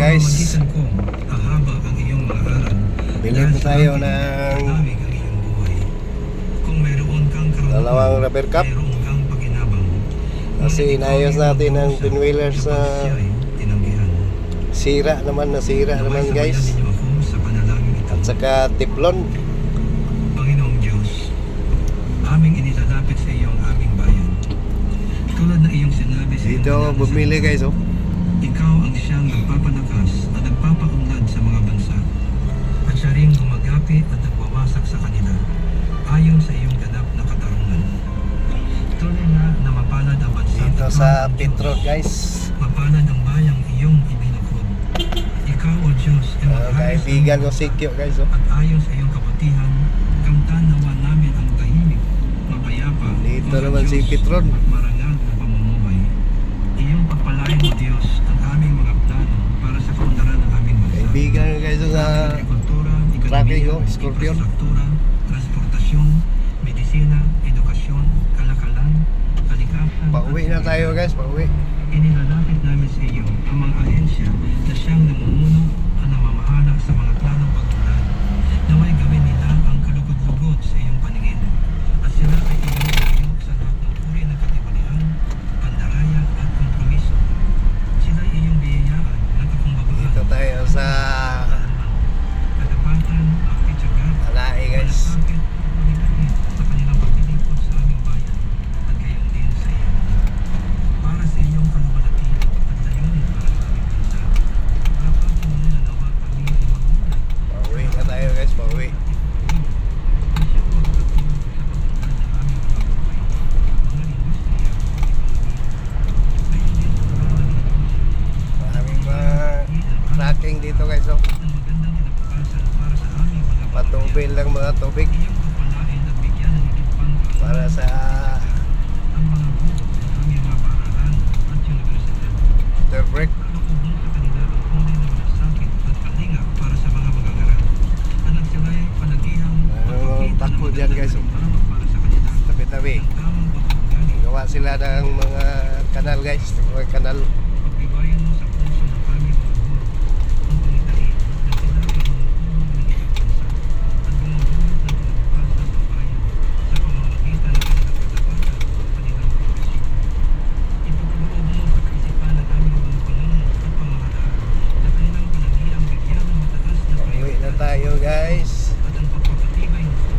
guys. ko, ahaba ang iyong mga aral. Bili po tayo ng Malamig ang iyong buhay. Kung mayroon kang karunuan, dalawang rubber cup. mayroon kang pakinabang. Kasi inayos natin ang pinwheeler sa siya'y tinanggihan. sira naman guys. Sabayan ninyo ako sa panalangin ito. At saka tiplon. Panginoong Diyos, aming inilalapit sa iyo ang aming bayan. Tulad na iyong sinabi sa Dito iyong banal na bumili salita, guys, oh. ikaw ang siyang nagpapalakas at nagpapaunlad sa mga bansa, at siya ring gumagapi at nagwawasak sa kanila, ayon sa iyong ganap na katarungan. Tunay nga na mapalad ang bansa Dito at sa ang Petro Diyos. guys. Mapalad ang bayang iyong ibinukod. Ikaw, O Diyos, ay maghayos ng Kaibigan ko bansa, Sikyo guys, oh. at ayon sa iyong kabutihan, kamtan nawa namin ang tahimik, mapayapa, Dito mga naman si Diyos, Petron. at marangal na pamumuhay. Iyong pagpalain mo, Diyos, ang aming mga plano para sa kaunlaran ng aming bansa. Kaibigan ko guys, oh, sa Agrikultura, traffic, ekonomiya, oh, Scorpion. infrastruktura, transportasyon, medisina, edukasyon, kalakalan, kalikasan. Pauwi na tayo guys, pauwi. Inilalapit namin sa iyo ang mga ahensya na siyang namumuno at namamahala sa mga planong pagtulad. Naway gawin nila ang kalugod-lugod sa iyong paningin, at sila ay iyong ilayo sa lahat ng uri ng katiwalian, pandaraya at kompromiso. Sila ay iyong biyayaan ng kakumbagaan. Dito tayo sa Kadapatan, pagtitsaga, Alai guys. malasakit, pagpapalipid sa kanilang paglilingkod sa aming bayan, at gayon din sa iyo. Para sa iyong kaluwalhati at layunin para sa aming bansa, dapat mo na nawa kami ay maghulog. Pauwi na tayo guys, pauwi. Na siyang magkatulong sa pagtulad ng aming mga buhay, mga industriya, ay hindi Maraming mga tracking dito guys, oh. ng magandang kinabukasan para sa aming mga Patubil lang mga tubig iyong pagpalain at bigyan ng higit pang para sa ang mga guro ng aming mga paaralan at universidad. water break. Kalooban sa kanila ang tunay na malasakit at kalinga para sa mga mag-aaral. Na nagsila'y palagihang magpakita takbo ng dyan, guys, oh. tama para sa kanila. Tabi-tabi. Ang tamang pag-uugali. Gawa sila ng mga kanal guys, mga kanal. Pagbibayan mo sa puso ng aming mga guro ang pangitahi na sila ay tumutulong ng isang bansa at gumagulot ng kinabukasan ng bayan sa pamamagitan ng kanilang katapatan at kanilang profesyon. Ipagkaloob mo sa kaisipan ng aming mga Panginoon at pamahalaan na kanilang panaghiyang bigyan ng mataas na Pauwi na tayo guys. at ang pagpapatibay nito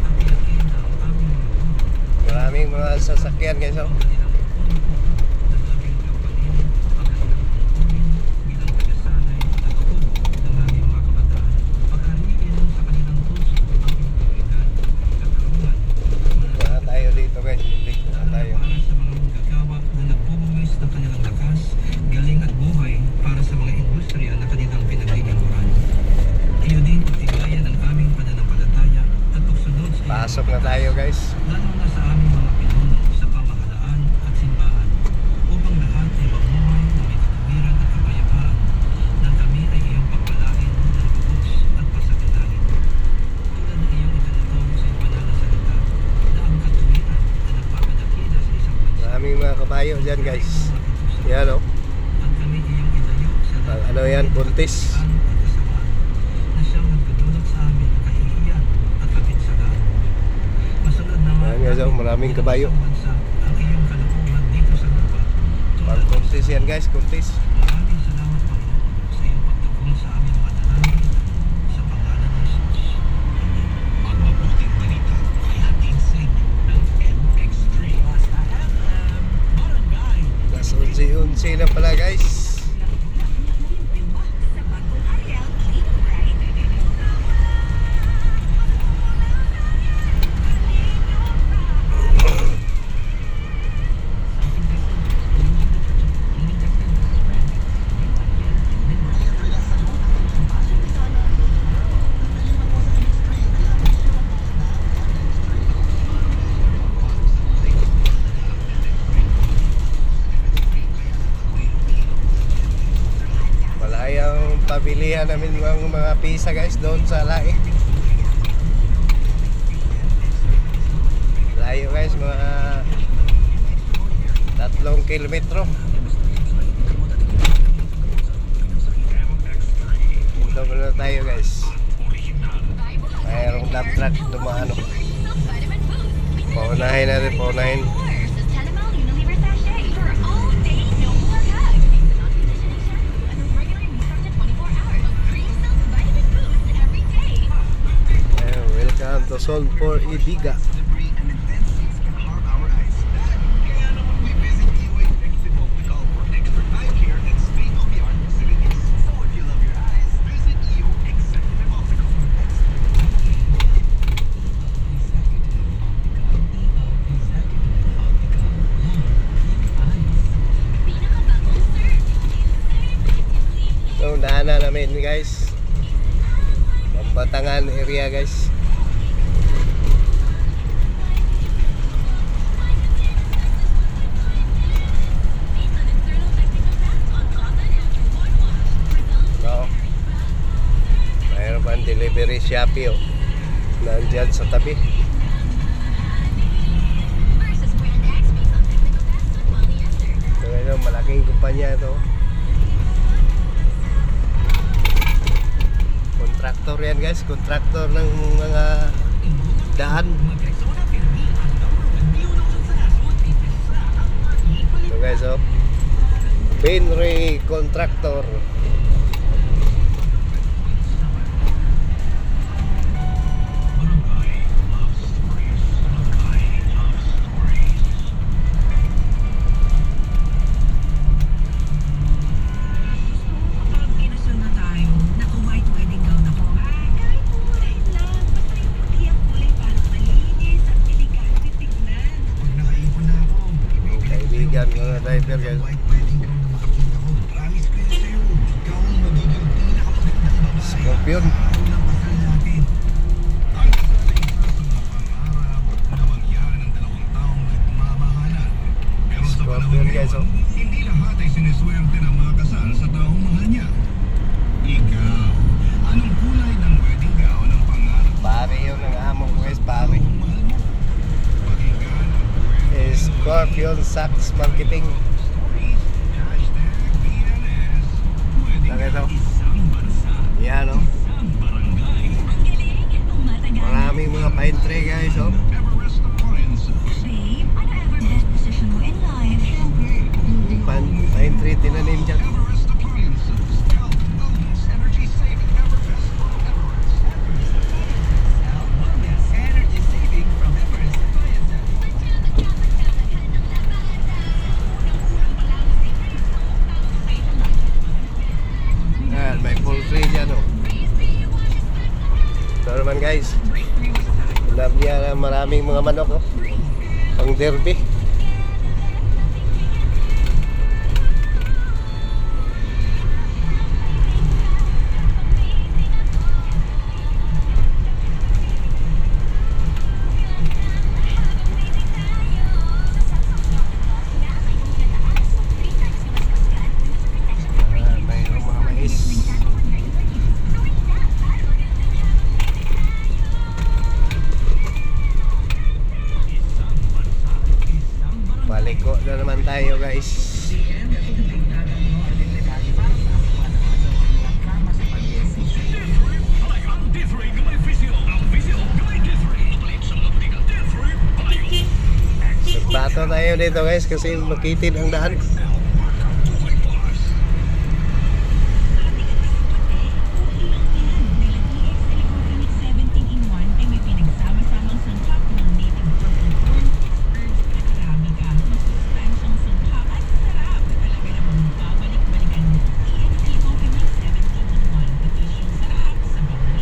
at tiyakin na ang aming mga guro Maraming mga sasakyan guys, oh. ang kanilang pagpupunan na laging kapanin ang kanilang tungkulin bilang tagasanay at tagatubo ng aming mga kabataan. Paghariin sa kanilang puso ang integridad, katarungan, Wala tayo dito guys, bibig na tayo. para sa mga manggagawa na nagbubuwis ng kanilang lakas, galing at buhay para sa mga industriya na kanilang pinaglilingkuran. Iyo din pagtibayan ang aming pananampalataya at pagsunod sa iyong Pasok na tayo guys. lalo na sa aming mga pinuno sa pamahalaan at simbahan, upang lahat ay mamuhay na may katuwiran at kapayapaan, nang kami ay iyong pagpalain ng lubos at pasaganahin. Tulad na iyong itinuturo sa iyong banal na salita, na ang katuwiran na nagpapadakila sa isang bansa. Maraming mga kabayo dyan guys. Yan, oh. At kami iyong ilayo sa lahat Ano yan, buntis. at kasamaan, na siyang nagdudulot sa amin ng kahihiyan at kapinsalaan. Masunod naman Ayan, guys, oh, maraming kabayo. bansa ang iyong kalooban dito sa lupa. Pang kuntis yan guys, kuntis. Maraming salamat, Panginoon, sa iyong pagtugon sa aming mga dalangin sa pangalan ni Jesus. Ang mabuting balita ay hatid sa inyo ng MX3. Basta FM, Barangay. Las 11:11 na pala guys. Malayang pabilihan namin ng mga pisa guys doon sa Alai. Layo guys, mga 3 kilometro. unahin. Welcome to Sol for Ibiga. Yung daanan namin guys, Batangan area guys. No. Mayroon pa ang delivery Shopee oh. Nandyan sa tabi. So ngayon, malaking kumpanya ito. Kontraktor yan guys, kontraktor ng mga daan. So guys oh, Benry Contractor. Kaibigan mga driver guys. Scorpion. Scorpion guys oh. Hindi lahat ay siniswerte ng mga kasal sa taong mahal niya. Ikaw, anong kulay ng wedding gown ang pangarap Pare yun ang amo ko guys, pare. ng mahal mo? Pakinggan ang kwento Scorpion Saks Marketing. stories, #BNS. Nakita ko. Isang bansa, Yan oh. isang barangay. Maraming mga pine tree guys oh. Everest Appliances. Pine tree tinanim dyan. Everest Appliances. Health, wellness, energy saving. Everest. Wellness, energy saving from Everest Appliances. Ayan, may poultry dyan oh. So naman guys, love niya na maraming mga manok oh. Pang derby. Mayroong mga mais. Paliko na naman tayo guys. Bato tayo dito guys kasi makitid ang daan.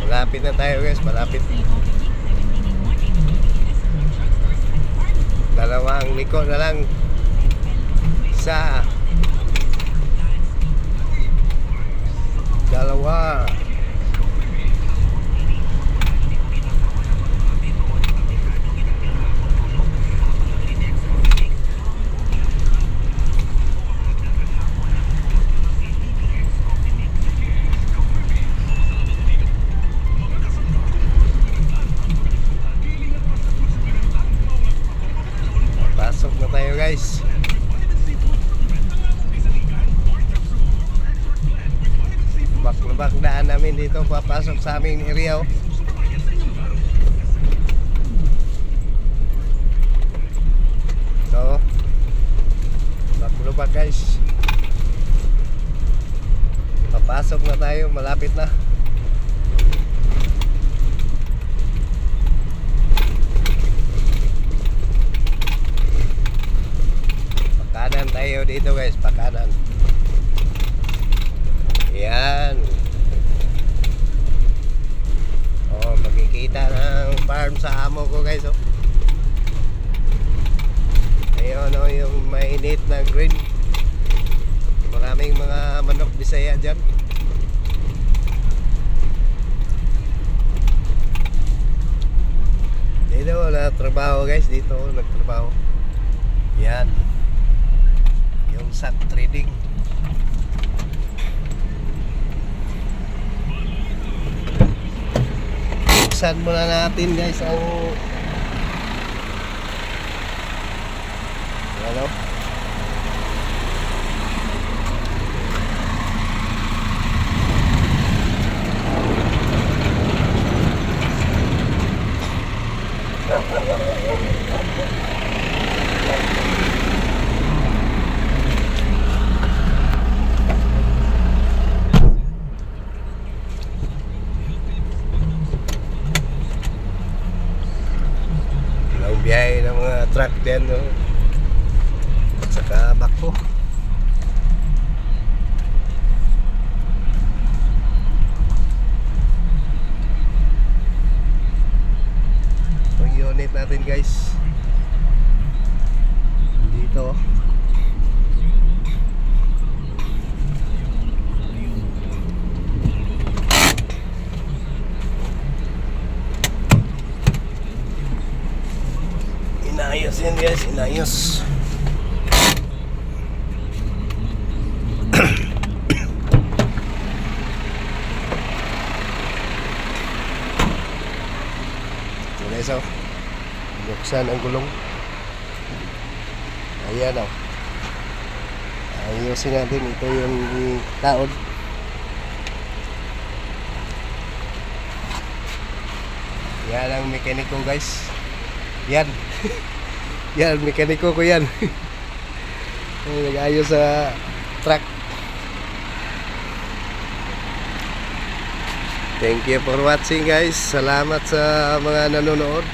Malapit na tayo guys, malapit. Dalawang liko na lang sa dalawa. Pasok na tayo guys. Back daan namin dito papasok sa aming area oh. pa guys. Papasok na tayo, malapit na. Pakanan tayo dito guys, pakanan. Yan. Oh, makikita ng farm sa amo ko guys. Oh. Ayun oh, yung mainit na green. Maraming mga manok Bisaya dyan. Dito nagtrabaho guys, dito nagtrabaho. Yan. Yung SAT trading. Buksan muna natin guys ang ano? Ang biyahe ng mga truck din, no? At saka bako. Ang unit natin guys dito. Inayos yan guys, inayos. So guys, oh, buksan ang gulong. Ayan oh. Ayusin natin, ito yung taon. Yan ang mekaniko guys. Yan. Yan, mekaniko ko yan. Nag-ayos sa truck. Thank you for watching guys. Salamat sa mga nanonood.